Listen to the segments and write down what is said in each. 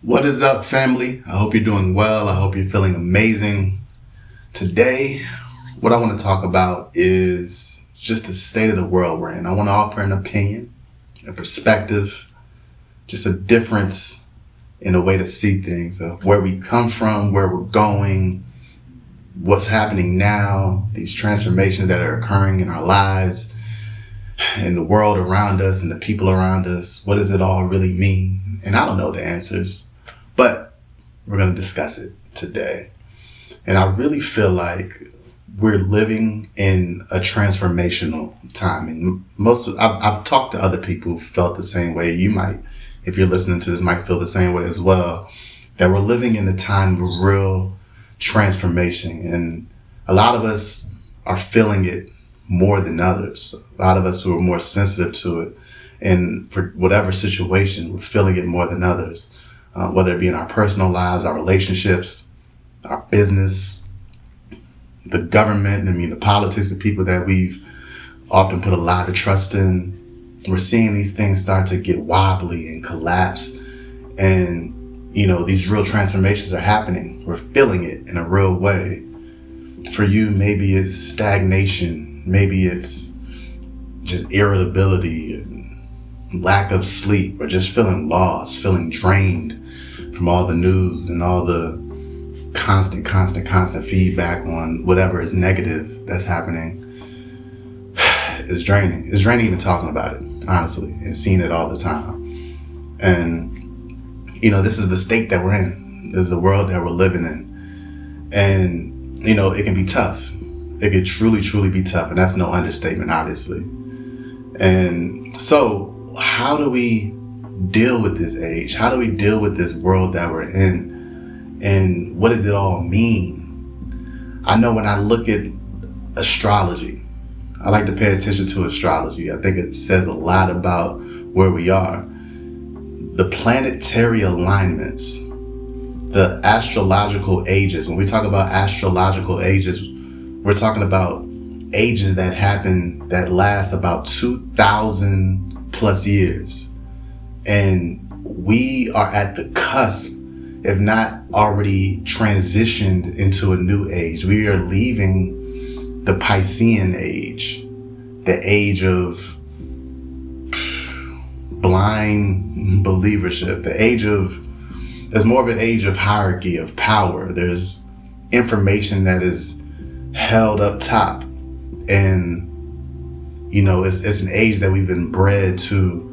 What is up, family? I hope you're doing well. I hope you're feeling amazing. Today, what I want to talk about is just the state of the world we're in. I want to offer an opinion, a perspective, just a difference in a way to see things, of where we come from, where we're going, what's happening now, these transformations that are occurring in our lives, in the world around us and the people around us. What does it all really mean? And I don't know the answers, but we're going to discuss it today. And I really feel like we're living in a transformational time. And I've talked to other people who felt the same way. You might, if you're listening to this, might feel the same way as well, that we're living in a time of real transformation. And a lot of us are feeling it more than others. A lot of us who are more sensitive to it, and for whatever situation, we're feeling it more than others, whether it be in our personal lives, our relationships, our business, the government, the politics, the people that we've often put a lot of trust in. We're seeing these things start to get wobbly and collapse. And, these real transformations are happening. We're feeling it in a real way. For you, maybe it's stagnation. Maybe it's just irritability and lack of sleep, or just feeling lost, feeling drained from all the news and all the constant feedback on whatever is negative that's happening. It's draining. It's draining even talking about it, honestly, and seeing it all the time. And, this is the state that we're in. This is the world that we're living in. And, it can be tough. It could truly be tough. And that's no understatement, obviously. And so how do we deal with this age? How do we deal with this world that we're in? And what does it all mean? I know when I look at astrology, I like to pay attention to astrology. I think it says a lot about where we are. The planetary alignments, the astrological ages. When we talk about astrological ages, we're talking about ages that happen, that last about 2,000 plus years. And we are at the cusp, if not already transitioned into a new age. We are leaving the Piscean age, the age of blind believership, there's more of an age of hierarchy, of power. There's information that is held up top. And, it's an age that we've been bred to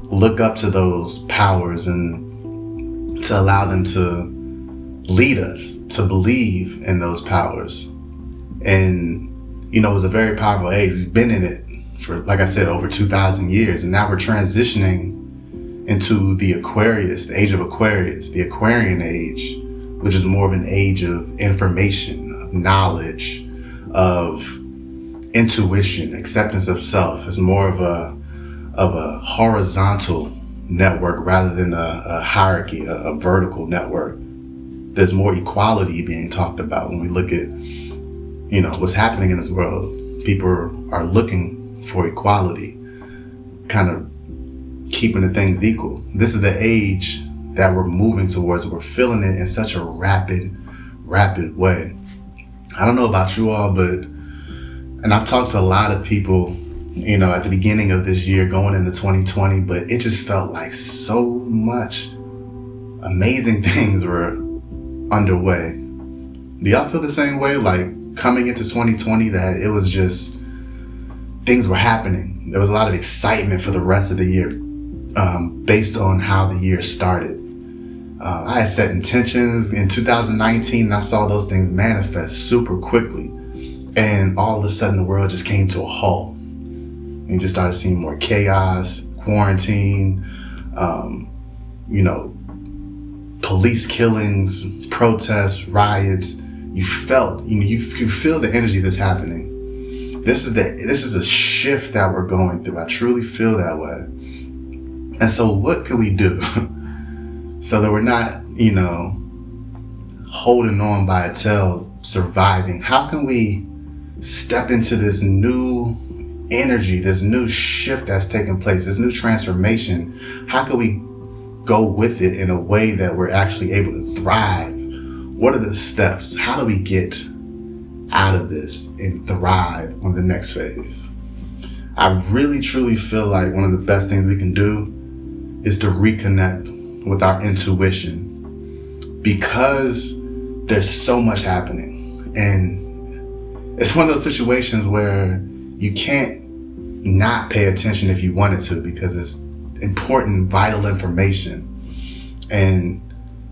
look up to those powers and to allow them to lead us, to believe in those powers. And, it was a very powerful age. We've been in it for, like I said, over 2,000 years. And now we're transitioning into the Aquarius, the Age of Aquarius, the Aquarian age, which is more of an age of information, of knowledge, of intuition, acceptance of self. It's more of a horizontal network rather than a hierarchy, a vertical network. There's more equality being talked about when we look at, what's happening in this world. People are looking for equality, kind of keeping the things equal. This is the age that we're moving towards. We're feeling it in such a rapid way. I don't know about you all, and I've talked to a lot of people, at the beginning of this year going into 2020, but it just felt like so much amazing things were underway. Do y'all feel the same way? Like coming into 2020, that it was just, things were happening. There was a lot of excitement for the rest of the year, based on how the year started. I had set intentions in 2019, and I saw those things manifest super quickly. And all of a sudden, the world just came to a halt. And you just started seeing more chaos, quarantine, police killings, protests, riots. You feel the energy that's happening. This is a shift that we're going through. I truly feel that way. And so what can we do so that we're not, holding on by a tail, surviving? How can we step into this new energy, this new shift that's taking place, this new transformation? How can we go with it in a way that we're actually able to thrive. What are the steps? How do we get out of this and thrive on the next phase? I really truly feel like one of the best things we can do is to reconnect with our intuition, because there's so much happening, and it's one of those situations where you can't not pay attention if you wanted to, because it's important, vital information. And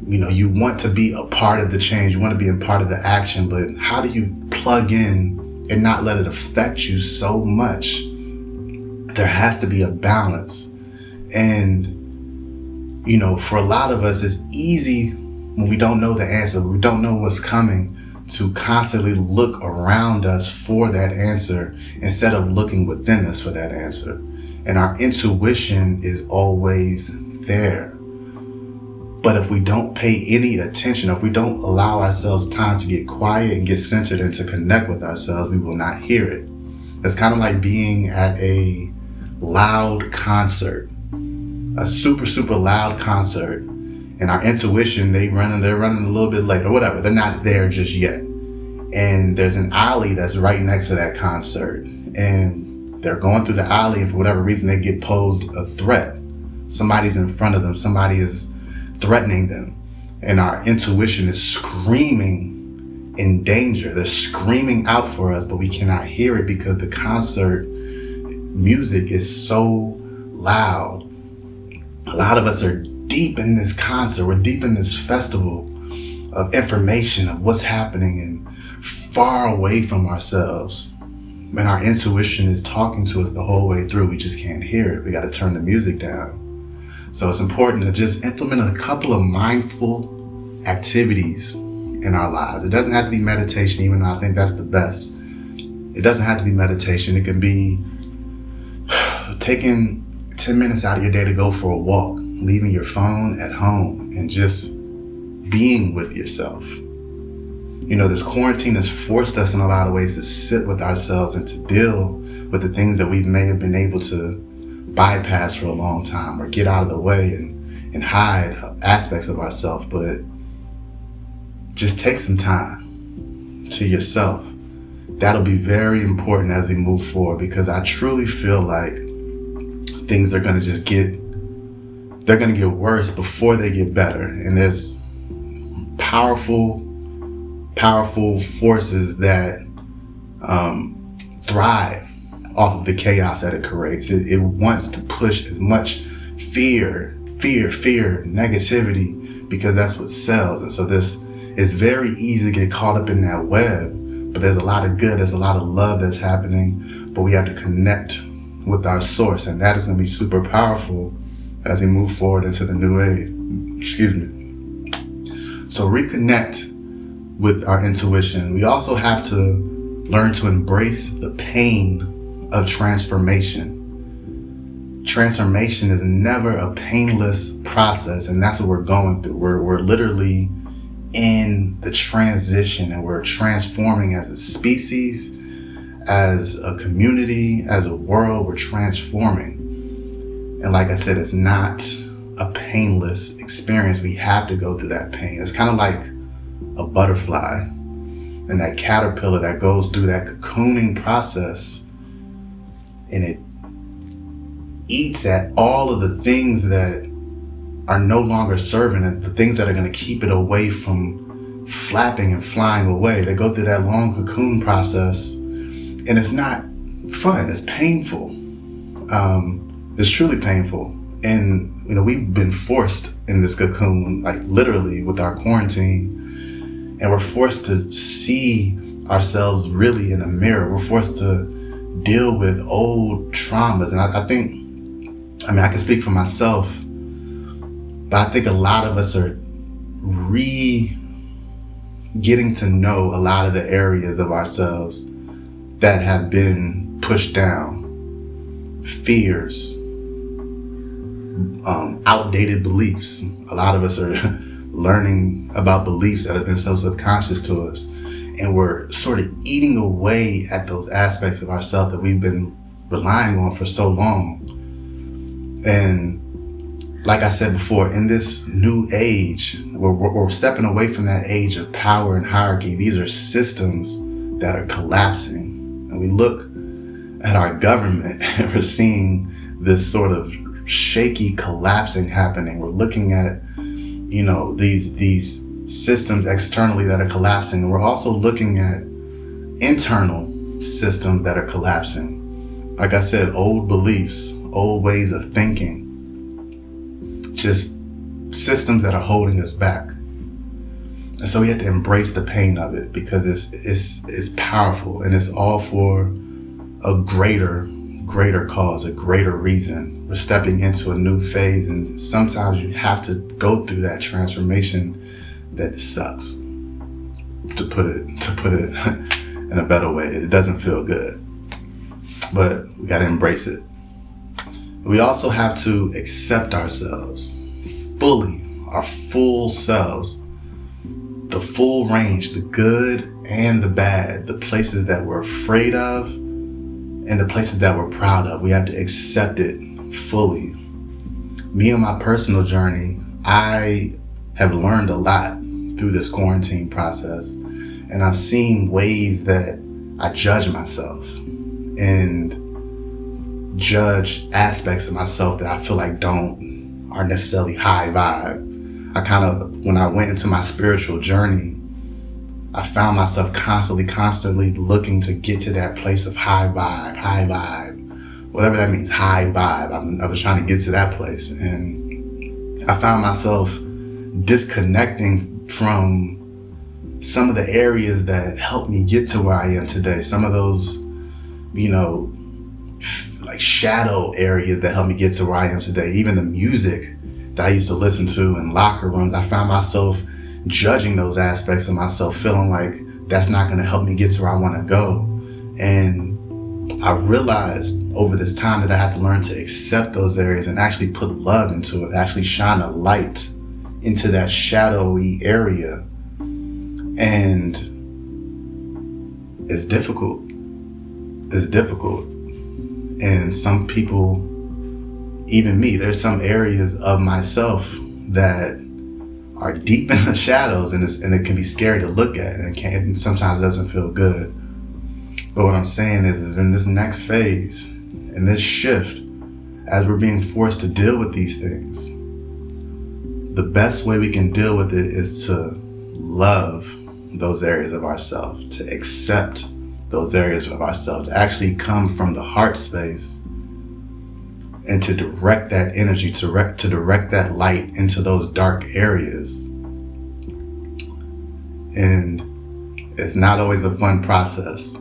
you want to be a part of the change, you want to be a part of the action, but how do you plug in and not let it affect you so much? There has to be a balance. And for a lot of us, it's easy when we don't know the answer, we don't know what's coming, to constantly look around us for that answer instead of looking within us for that answer. And our intuition is always there. But if we don't pay any attention, if we don't allow ourselves time to get quiet and get centered and to connect with ourselves, we will not hear it. It's kind of like being at a loud concert, a super, super loud concert, and our intuition, they're running a little bit late or whatever. They're not there just yet. And there's an alley that's right next to that concert, and they're going through the alley, and for whatever reason, they get posed a threat. Somebody's in front of them. Somebody is threatening them. And our intuition is screaming in danger. They're screaming out for us, but we cannot hear it because the concert music is so loud. A lot of us are deep in this concert. We're deep in this festival of information of what's happening and far away from ourselves. When our intuition is talking to us the whole way through, we just can't hear it. We got to turn the music down. So it's important to just implement a couple of mindful activities in our lives. It doesn't have to be meditation, even though I think that's the best. It doesn't have to be meditation. It can be taking 10 minutes out of your day to go for a walk, leaving your phone at home and just being with yourself. This quarantine has forced us in a lot of ways to sit with ourselves and to deal with the things that we may have been able to bypass for a long time or get out of the way and hide aspects of ourselves. But just take some time to yourself. That'll be very important as we move forward, because I truly feel like things are going to get worse before they get better. And there's powerful forces that thrive off of the chaos that it creates. It wants to push as much fear, negativity, because that's what sells. And so this is very easy to get caught up in that web, but there's a lot of good, there's a lot of love that's happening, but we have to connect with our source, and that is going to be super powerful as we move forward into the new age. So reconnect with our intuition. We also have to learn to embrace the pain of transformation. Transformation is never a painless process, and that's what we're going through. We're literally in the transition, and we're transforming as a species, as a community, as a world. We're transforming. And like I said, it's not a painless experience. We have to go through that pain. It's kind of like a butterfly and that caterpillar that goes through that cocooning process, and it eats at all of the things that are no longer serving it, the things that are going to keep it away from flapping and flying away. They go through that long cocoon process, and it's not fun. It's painful. It's truly painful. And we've been forced in this cocoon, like literally with our quarantine, and we're forced to see ourselves really in a mirror. We're forced to deal with old traumas. And I can speak for myself, but I think a lot of us are getting to know a lot of the areas of ourselves that have been pushed down. Fears, outdated beliefs. A lot of us are learning about beliefs that have been so subconscious to us, and we're sort of eating away at those aspects of ourselves that we've been relying on for so long. And like I said before, in this new age, we're stepping away from that age of power and hierarchy. These are systems that are collapsing. And we look at our government and we're seeing this sort of shaky collapsing happening. We're looking at, these systems externally that are collapsing. And we're also looking at internal systems that are collapsing. Like I said, old beliefs, old ways of thinking, just systems that are holding us back. And so we have to embrace the pain of it, because it's powerful, and it's all for a greater cause, a greater reason. We're stepping into a new phase, and sometimes you have to go through that transformation that sucks. To put it in a better way, it doesn't feel good, but we got to embrace it. We also have to accept ourselves fully, our full selves, the full range, the good and the bad, the places that we're afraid of and the places that we're proud of. We have to accept it fully. Me on my personal journey, I have learned a lot through this quarantine process, and I've seen ways that I judge myself and judge aspects of myself that I feel like aren't necessarily high vibe. When I went into my spiritual journey, I found myself constantly looking to get to that place of high vibe, whatever that means, high vibe. I was trying to get to that place, and I found myself disconnecting from some of the areas that helped me get to where I am today. Some of those, like shadow areas that helped me get to where I am today. Even the music that I used to listen to in locker rooms, I found myself judging those aspects of myself, feeling like that's not going to help me get to where I want to go. And I realized over this time that I had to learn to accept those areas and actually put love into it, actually shine a light into that shadowy area. And it's difficult. And some people, even me, there's some areas of myself that are deep in the shadows, and it can be scary to look at, and sometimes it doesn't feel good. But what I'm saying is in this next phase, in this shift, as we're being forced to deal with these things, the best way we can deal with it is to love those areas of ourselves, to accept those areas of ourselves, to actually come from the heart space and to direct that energy, to direct that light into those dark areas. And it's not always a fun process,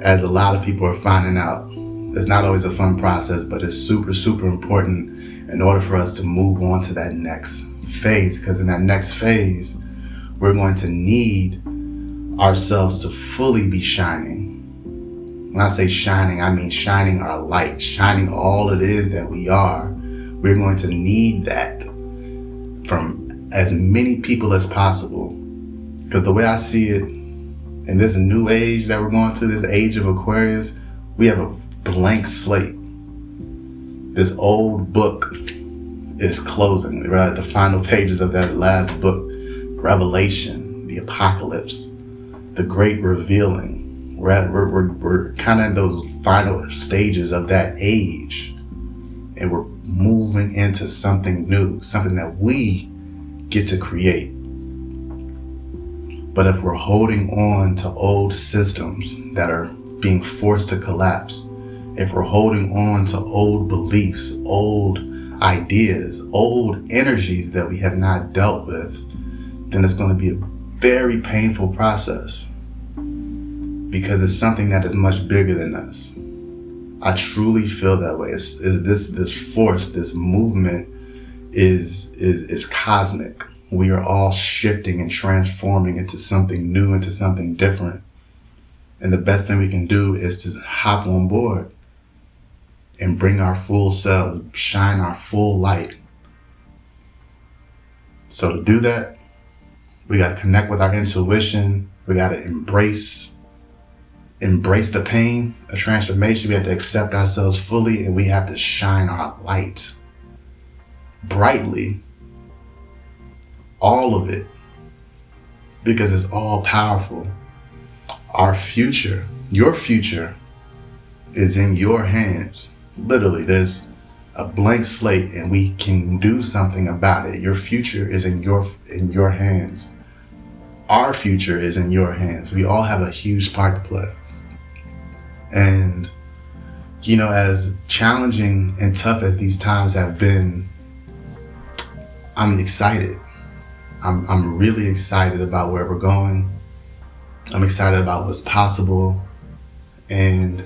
as a lot of people are finding out. It's not always a fun process, but it's super important in order for us to move on to that next phase. Because in that next phase, we're going to need ourselves to fully be shining. When I say shining, I mean shining our light, shining all it is that we are. We're going to need that from as many people as possible. Because the way I see it, in this new age that we're going to, this age of Aquarius, we have a blank slate. This old book is closing. We're at the final pages of that last book, Revelation, the Apocalypse, the Great Revealing. We're kind of in those final stages of that age, and we're moving into something new, something that we get to create. But if we're holding on to old systems that are being forced to collapse, if we're holding on to old beliefs, old ideas, old energies that we have not dealt with, then it's going to be a very painful process, because it's something that is much bigger than us. I truly feel that way. This force, this movement is cosmic. We are all shifting and transforming into something new, into something different. And the best thing we can do is to hop on board and bring our full selves, shine our full light. So to do that, we got to connect with our intuition. We got to embrace the pain of transformation. We have to accept ourselves fully, and we have to shine our light. brightly, all of it, because it's all powerful. Our future, your future, is in your hands. Literally, there's a blank slate and we can do something about it. Your future is in your hands. Our future is in your hands. We all have a huge part to play. And, you know, as challenging and tough as these times have been, I'm excited. I'm really excited about where we're going. I'm excited about what's possible. And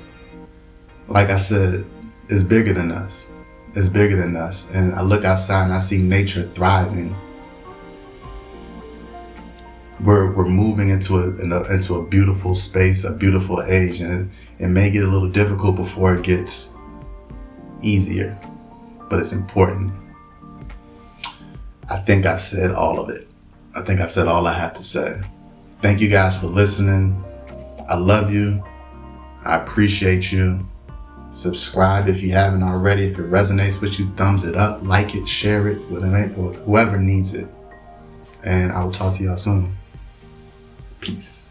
like I said, it's bigger than us. It's bigger than us. And I look outside and I see nature thriving. We're moving into a beautiful space, a beautiful age, and it may get a little difficult before it gets easier, but it's important. I think I've said all of it. I think I've said all I have to say. Thank you guys for listening. I love you. I appreciate you. Subscribe if you haven't already. If it resonates with you, thumbs it up, like it, share it with whoever needs it. And I will talk to y'all soon. Peace.